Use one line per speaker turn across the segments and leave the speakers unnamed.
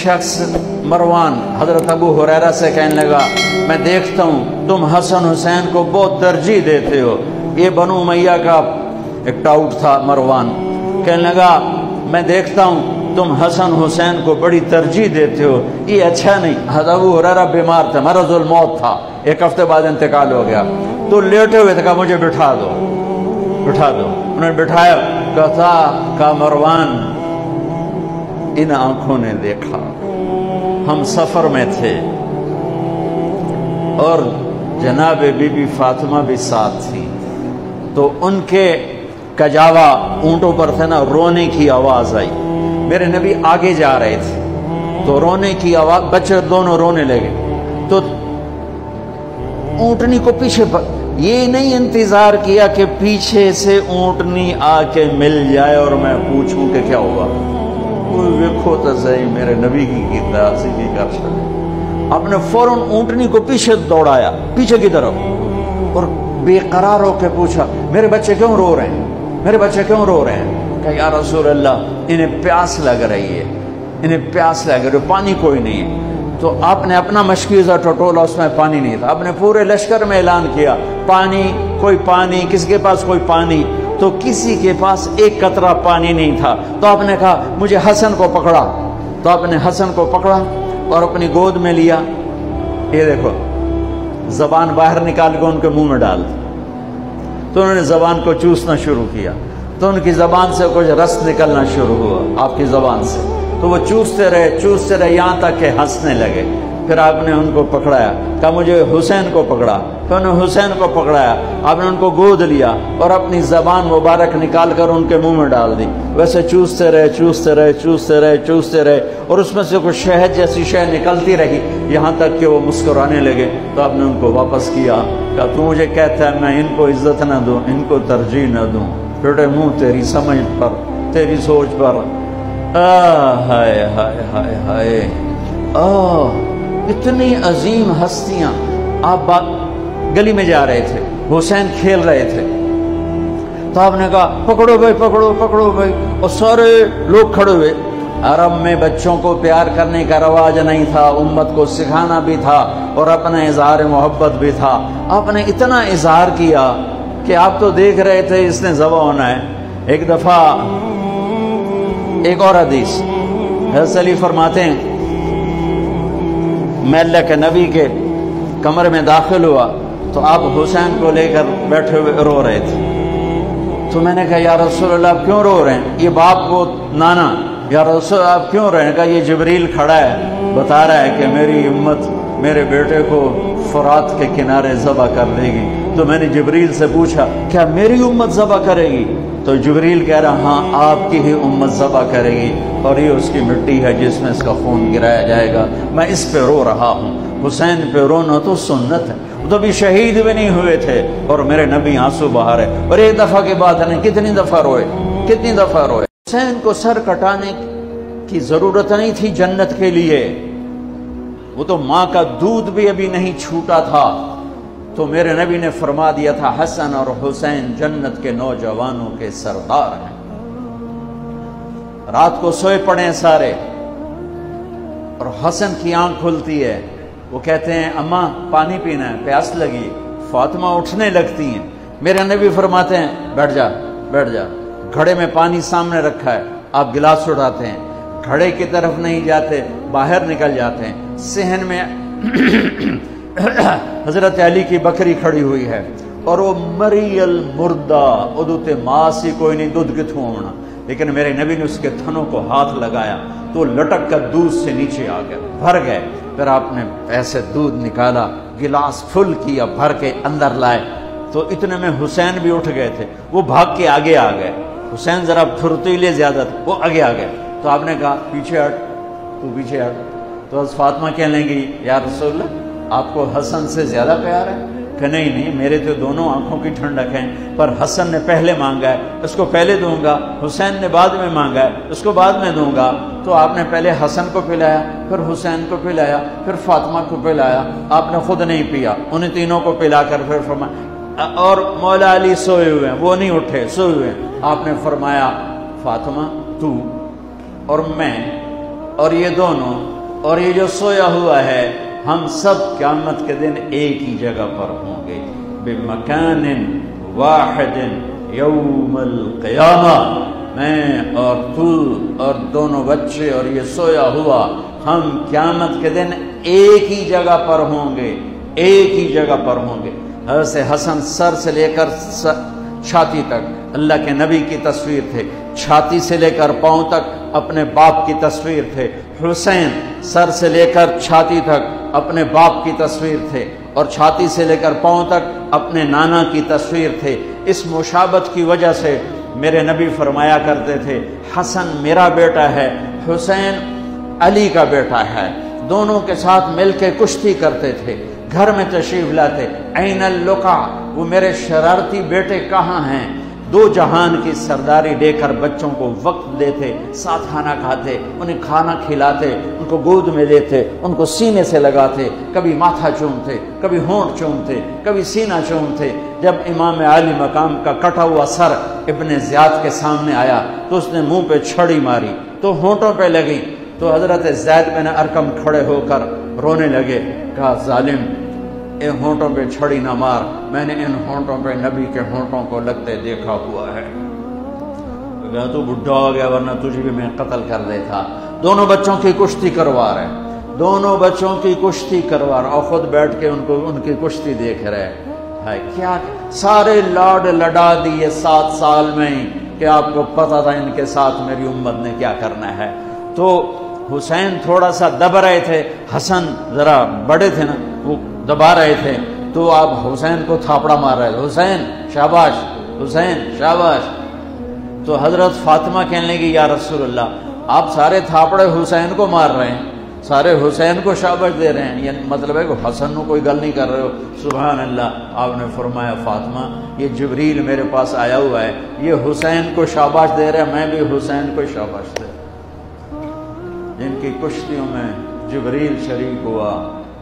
شخص مروان حضرت ابو ہریرہ سے کہنے لگا میں دیکھتا ہوں تم حسن حسین کو بہت ترجیح دیتے ہو. یہ بنو امیہ کا ایک ٹاؤٹ تھا مروان. کہنے لگا میں دیکھتا ہوں تم حسن حسین کو بڑی ترجیح دیتے ہو, یہ اچھا نہیں. حضرت ابو ہریرہ بیمار تھا, مرض الموت تھا, 1 ہفتے بعد انتقال ہو گیا. تو لیٹے ہوئے تھے, کہا مجھے بٹھا دو بٹھا دو. انہوں نے بٹھایا, کہا مروان ان آنکھوں نے دیکھا, ہم سفر میں تھے اور جناب بی بی فاطمہ بھی ساتھ تھی, تو ان کے کجاوا اونٹوں پر تھے نا, رونے کی آواز آئی. میرے نبی آگے جا رہے تھے تو رونے کی آواز, بچے دونوں رونے لگے. تو اونٹنی کو پیچھے یہ نہیں انتظار کیا کہ پیچھے سے اونٹنی آ کے مل جائے اور میں پوچھوں کہ کیا ہوا. ویکھو تو صحیح میرے نبی کی گیتا سیدھی کر سکے. آپ نے فوراً اونٹنی کو پیچھے دوڑایا, پیچھے کی طرف, اور بے قرار ہو کے پوچھا میرے بچے کیوں رو رہے ہیں, میرے بچے کیوں رو رہے ہیں. کہ یا رسول اللہ انہیں پیاس لگ رہی ہے, انہیں پیاس لگ رہی ہے, پانی کوئی نہیں ہے. تو آپ نے اپنا مشکیزہ ٹٹولا, اس میں پانی نہیں تھا. آپ نے پورے لشکر میں اعلان کیا پانی, کوئی پانی, کسی کے پاس کوئی پانی. تو کسی کے پاس ایک قطرہ پانی نہیں تھا. تو آپ نے کہا مجھے حسن کو پکڑا. تو آپ نے حسن کو پکڑا اور اپنی گود میں لیا. یہ دیکھو زبان باہر نکال کے ان کے منہ میں ڈال دی. تو انہوں نے زبان کو چوسنا شروع کیا, تو ان کی زبان سے کچھ رس نکلنا شروع ہوا آپ کی زبان سے. تو وہ چوستے رہے یہاں تک کہ ہنسنے لگے. پھر آپ نے ان کو پکڑایا, کہا مجھے حسین کو پکڑا. پھر انہوں نے حسین کو پکڑایا, آپ نے ان کو گود لیا اور اپنی زبان مبارک نکال کر ان کے منہ میں ڈال دی. ویسے چوستے رہے اور اس میں سے کچھ شہد جیسی شے نکلتی رہی یہاں تک کہ وہ مسکرانے لگے. تو آپ نے ان کو واپس کیا, کہا تو مجھے کہتا ہے میں ان کو عزت نہ دوں, ان کو ترجیح نہ دوں. بیٹے منہ تیری سمجھ پر, تیری سوچ پر. ہائے ہائے ہائے ہائے, اتنی عظیم ہستیاں. آپ گلی میں جا رہے تھے, حسین کھیل رہے تھے, تو آپ نے کہا پکڑو بھائی, پکڑو پکڑو بھائی, اور سارے لوگ کھڑے ہوئے. عرب میں بچوں کو پیار کرنے کا رواج نہیں تھا, امت کو سکھانا بھی تھا اور اپنا اظہار محبت بھی تھا. آپ نے اتنا اظہار کیا کہ آپ تو دیکھ رہے تھے اس نے ذبح ہونا ہے. ایک دفعہ ایک اور حدیث حضرت علی فرماتے ہیں میں اللہ کے نبی کے کمرے میں داخل ہوا تو آپ حسین کو لے کر بیٹھے ہوئے رو رہے تھے. تو میں نے کہا یا رسول اللہ آپ کیوں رو رہے ہیں؟ یہ باپ کو نانا, یا رسول اللہ آپ کیوں رو رہے ہیں؟ کہا یہ جبریل کھڑا ہے, بتا رہا ہے کہ میری امت میرے بیٹے کو فرات کے کنارے ذبح کر دے گی. تو میں نے جبریل سے پوچھا کیا میری امت ذبح کرے گی؟ تو جبریل کہہ رہا ہاں آپ کی ہی امت ذبح کرے گی, اور یہ اس کی مٹی ہے جس میں اس کا خون گرایا جائے گا. میں اس پہ رو رہا ہوں. حسین پہ رونا تو سنت ہے, وہ تو بھی شہید بھی نہیں ہوئے تھے اور میرے نبی آنسو بہا رہے. اور ایک دفعہ کی بات ہے, کتنی دفعہ روئے, کتنی دفعہ روئے. حسین کو سر کٹانے کی ضرورت نہیں تھی جنت کے لیے, وہ تو ماں کا دودھ بھی ابھی نہیں چھوٹا تھا. تو میرے نبی نے فرما دیا تھا حسن اور حسین جنت کے نوجوانوں کے سردار ہیں. رات کو سوئے پڑے ہیں سارے, اور حسن کی آنکھ کھلتی ہے, وہ کہتے ہیں اماں پانی پینا ہے, پیاس لگی. فاطمہ اٹھنے لگتی ہیں, میرے نبی فرماتے ہیں بیٹھ جا بیٹھ جا. گھڑے میں پانی سامنے رکھا ہے, آپ گلاس اٹھاتے ہیں, گھڑے کی طرف نہیں جاتے, باہر نکل جاتے ہیں. صحن میں حضرت علی کی بکری کھڑی ہوئی ہے اور وہ مری المردہ, ادوتے ماسی کوئی نہیں دودھ کتھوں ہونا, لیکن میرے نبی نے اس کے تھنوں کو ہاتھ لگایا تو لٹک کر دودھ سے نیچے آ گئے, بھر گئے. پھر آپ نے ایسے دودھ نکالا, گلاس فل کیا, بھر کے اندر لائے. تو اتنے میں حسین بھی اٹھ گئے تھے, وہ بھاگ کے آگے آ گئے. حسین ذرا پھرتیلے زیادہ تھے, وہ آگے آ گئے. تو آپ نے کہا پیچھے ہٹ, تو پیچھے ہٹ. تو حضرت فاطمہ کہنے لگی یا رسول اللہ آپ کو حسن سے زیادہ پیار ہے؟ کہ نہیں میرے تو دونوں آنکھوں کی ٹھنڈک ہیں, پر حسن نے پہلے مانگا ہے, اس کو پہلے دوں گا. حسین نے بعد میں مانگا ہے, اس کو بعد میں دوں گا. تو آپ نے پہلے حسن کو پلایا, پھر حسین کو پلایا, پھر فاطمہ کو پلایا. آپ نے خود نہیں پیا, انہیں تینوں کو پلا کر پھر فرمایا. اور مولا علی سوئے ہوئے ہیں, وہ نہیں اٹھے, سوئے ہوئے ہیں. آپ نے فرمایا فاطمہ تو اور میں اور یہ دونوں اور یہ جو سویا ہوا ہے، ہم سب قیامت کے دن ایک ہی جگہ پر ہوں گے، بمکان واحد یوم القیامہ۔ میں اور تو اور دونوں بچے اور یہ سویا ہوا، ہم قیامت کے دن ایک ہی جگہ پر ہوں گے، ایک ہی جگہ پر ہوں گے۔ حضرت حسن سر سے لے کر چھاتی تک اللہ کے نبی کی تصویر تھے، چھاتی سے لے کر پاؤں تک اپنے باپ کی تصویر تھے۔ حسین سر سے لے کر چھاتی تک اپنے باپ کی تصویر تھے، اور چھاتی سے لے کر پاؤں تک اپنے نانا کی تصویر تھے۔ اس مشابہت کی وجہ سے میرے نبی فرمایا کرتے تھے، حسن میرا بیٹا ہے، حسین علی کا بیٹا ہے۔ دونوں کے ساتھ مل کے کشتی کرتے تھے، گھر میں تشریف لاتے، این اللقا، وہ میرے شرارتی بیٹے کہاں ہیں؟ دو جہان کی سرداری لے کر بچوں کو وقت دیتے، ساتھ کھانا کھاتے، انہیں کھانا کھلاتے، ان کو گود میں لیتے، ان کو سینے سے لگاتے، کبھی ماتھا چومتے، کبھی ہونٹ چومتے، کبھی سینہ چومتے۔ جب امام عالی مقام کا کٹا ہوا سر ابن زیاد کے سامنے آیا تو اس نے منہ پہ چھڑی ماری تو ہونٹوں پہ لگی، تو حضرت زید بن ارقم کھڑے ہو کر رونے لگے، کہا ظالم، ان ہونٹوں پہ چھڑی نہ مار، میں نے ان ہونٹوں پہ نبی کے ہونٹوں کو لگتے دیکھا ہوا ہے۔ تو بڈھا ہو گیا، ورنہ تجھے بھی میں قتل کر دیتا۔ دونوں بچوں کی کشتی کروا رہے، دونوں بچوں کی کشتی کروا رہے، اور خود بیٹھ کے ان کی کشتی دیکھ رہے ہے۔ کیا سارے لاڈ لڈا دیے 7 سال میں ہی، کہ آپ کو پتا تھا ان کے ساتھ میری امت نے کیا کرنا ہے۔ تو حسین تھوڑا سا دب رہے تھے، حسن ذرا بڑے تھے نا، وہ دبا رہے تھے، تو آپ حسین کو تھاپڑا مار رہے تھے، حسین شاباش، حسین شاباش۔ تو حضرت فاطمہ کہنے لگی، یا رسول اللہ، آپ سارے تھاپڑے حسین کو مار رہے ہیں، سارے حسین کو شاباش دے رہے ہیں، یعنی مطلب ہے کہ حسن کو کوئی گل نہیں کر رہے ہو؟ سبحان اللہ۔ آپ نے فرمایا، فاطمہ، یہ جبریل میرے پاس آیا ہوا ہے، یہ حسین کو شاباش دے رہے ہیں، میں بھی حسین کو شاباش دے رہا ہوں۔ جن کی کشتیوں میں جبریل شریک ہوا،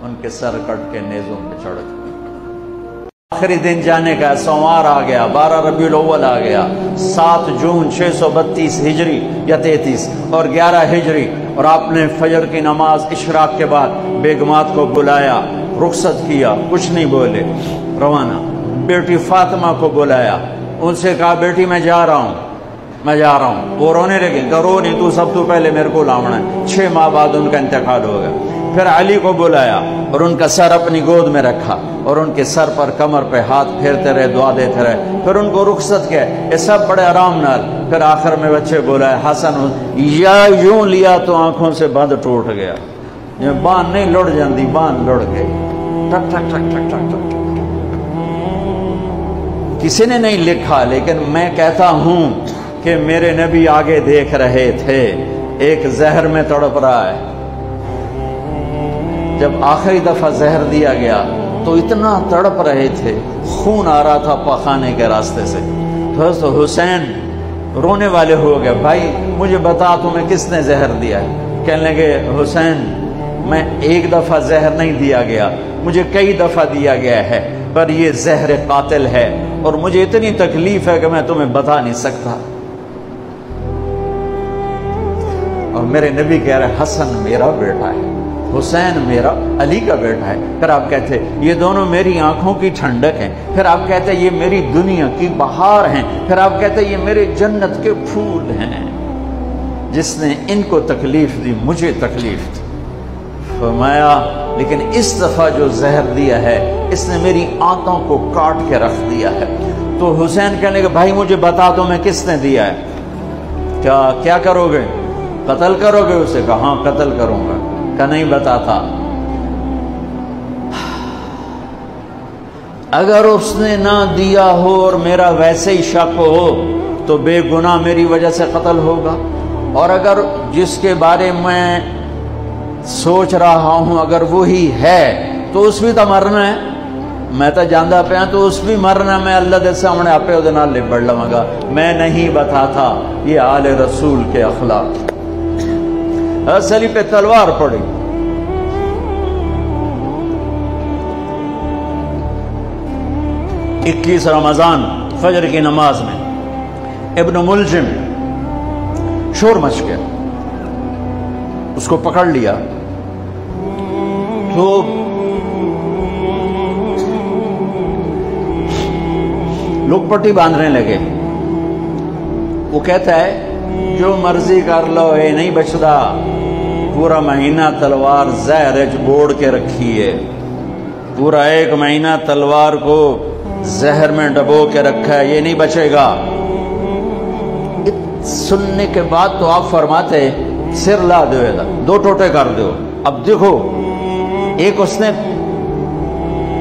ان کے سر کٹ کے نیزوں پہ چڑھ گئے۔ آخری دن جانے کا، سوار آ گیا، 12 ربیع الاول آ گیا، 7 جون 632 ہجری یا 33 اور 11 ہجری، اور آپ نے فجر کی نماز اشراق کے بعد بیگمات کو بلایا، رخصت کیا، کچھ نہیں بولے، روانہ۔ بیٹی فاطمہ کو بلایا، ان سے کہا، بیٹی میں جا رہا ہوں، میں جا رہا ہوں۔ وہ رونے لگے، رو نہیں، تو سب تو پہلے میرے کو لاؤنا ہے۔ 6 ماہ بعد ان کا انتقال ہو گیا۔ پھر علی کو بلایا اور ان کا سر اپنی گود میں رکھا، اور ان کے سر پر کمر پہ ہاتھ پھیرتے رہے، دعا دیتے رہے، پھر ان کو رخصت کیا۔ یہ سب بڑے آرام نال۔ پھر آخر میں بچے بلائے، حسن یا یوں لیا تو آنکھوں سے بند ٹوٹ گیا، یہ باندھ نہیں لڑ جاندی، باندھ لڑ گئی، ٹک ٹک ٹک ٹک ٹک ٹک۔ کسی نے نہیں لکھا، لیکن میں کہتا ہوں کہ میرے نبی آگے دیکھ رہے تھے، ایک زہر میں تڑپ رہا ہے۔ جب آخری دفعہ زہر دیا گیا تو اتنا تڑپ رہے تھے، خون آ رہا تھا پاخانے کے راستے سے۔ تو حسین رونے والے ہو گئے، بھائی مجھے بتا تمہیں کس نے زہر دیا ہے؟ کہنے لگے، حسین میں ایک دفعہ زہر نہیں دیا گیا، مجھے کئی دفعہ دیا گیا ہے، پر یہ زہر قاتل ہے، اور مجھے اتنی تکلیف ہے کہ میں تمہیں بتا نہیں سکتا۔ اور میرے نبی کہہ رہے، حسن میرا بیٹا ہے، حسین میرا علی کا بیٹا ہے۔ پھر آپ کہتے یہ دونوں میری آنکھوں کی ٹھنڈک ہیں، پھر آپ کہتے یہ میری دنیا کی بہار ہیں، پھر آپ کہتے یہ میرے جنت کے پھول ہیں۔ جس نے ان کو تکلیف دی مجھے تکلیف دی۔ فرمایا لیکن اس دفعہ جو زہر دیا ہے اس نے میری آنتوں کو کاٹ کے رکھ دیا ہے۔ تو حسین کہنے کہ بھائی مجھے بتا دو میں کس نے دیا ہے، کیا کرو گے؟ قتل کرو گے اسے؟ کہا ہاں قتل کروں گا۔ کہ نہیں بتاتا۔ اگر اس نے نہ دیا ہو اور میرا ویسے ہی شک ہو تو بے گناہ میری وجہ سے قتل ہوگا، اور اگر جس کے بارے میں سوچ رہا ہوں اگر وہی ہے تو اس بھی تو مرنا ہے، میں تو جاندہ پہ ہوں تو اس بھی مرنا، میں اللہ دے سامنے آپ پہ نال لبڑ لواں گا۔ میں نہیں بتاتا۔ یہ آل رسول کے اخلاق۔ سلی پہ تلوار پڑی، اکیس رمضان فجر کی نماز میں ابن ملجم شور مچ گیا، اس کو پکڑ لیا تو لوگ پٹی باندھنے لگے. وہ کہتا ہے جو مرضی کر لو اے نہیں بچدا، پورا مہینہ تلوار زہر بوڑ کے رکھی ہے، پورا 1 مہینہ تلوار کو زہر میں ڈبو کے رکھا ہے، یہ نہیں بچے گا. سننے کے بعد تو آپ فرماتے سر لا دو، 2 ٹوٹے کر دو. اب دیکھو، ایک اس نے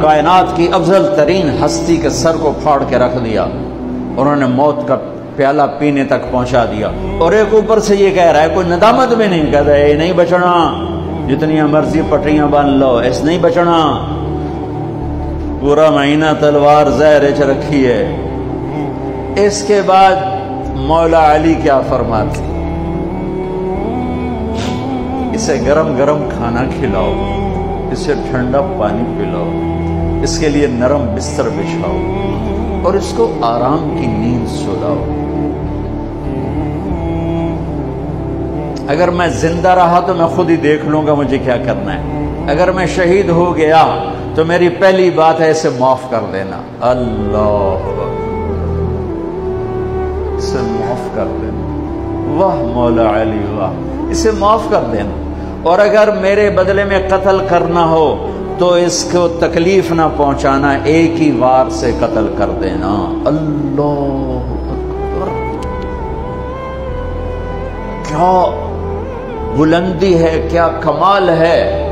کائنات کی افضل ترین ہستی کے سر کو پھاڑ کے رکھ دیا، انہوں نے موت کا پیالہ پینے تک پہنچا دیا، اور ایک اوپر سے یہ کہہ رہا ہے، کوئی ندامت بھی نہیں، کہتا ہے نہیں بچنا، جتنی مرضی پٹریاں باندھ لو، ایسے نہیں بچنا، پورا مہینہ تلوار زہر رکھی ہے. اس کے بعد مولا علی کیا فرماتے، اسے گرم گرم کھانا کھلاؤ، اسے ٹھنڈا پانی پلاؤ، اس کے لیے نرم بستر بچھاؤ اور اس کو آرام کی نیند سلاؤ. اگر میں زندہ رہا تو میں خود ہی دیکھ لوں گا مجھے کیا کرنا ہے، اگر میں شہید ہو گیا تو میری پہلی بات ہے اسے معاف کر دینا. اللہ اسے معاف کر دینا، واہ مولا علی واہ، اسے معاف کر دینا. اور اگر میرے بدلے میں قتل کرنا ہو تو اس کو تکلیف نہ پہنچانا، ایک ہی وار سے قتل کر دینا. اللہ اکبر، کیا بلندی ہے، کیا کمال ہے.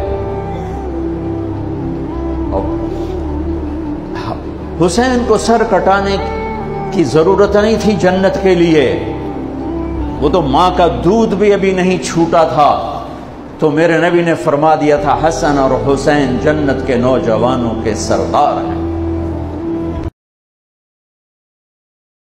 حسین کو سر کٹانے کی ضرورت نہیں تھی جنت کے لیے، وہ تو ماں کا دودھ بھی ابھی نہیں چھوٹا تھا، تو میرے نبی نے فرما دیا تھا حسن اور حسین جنت کے نوجوانوں کے سردار ہیں.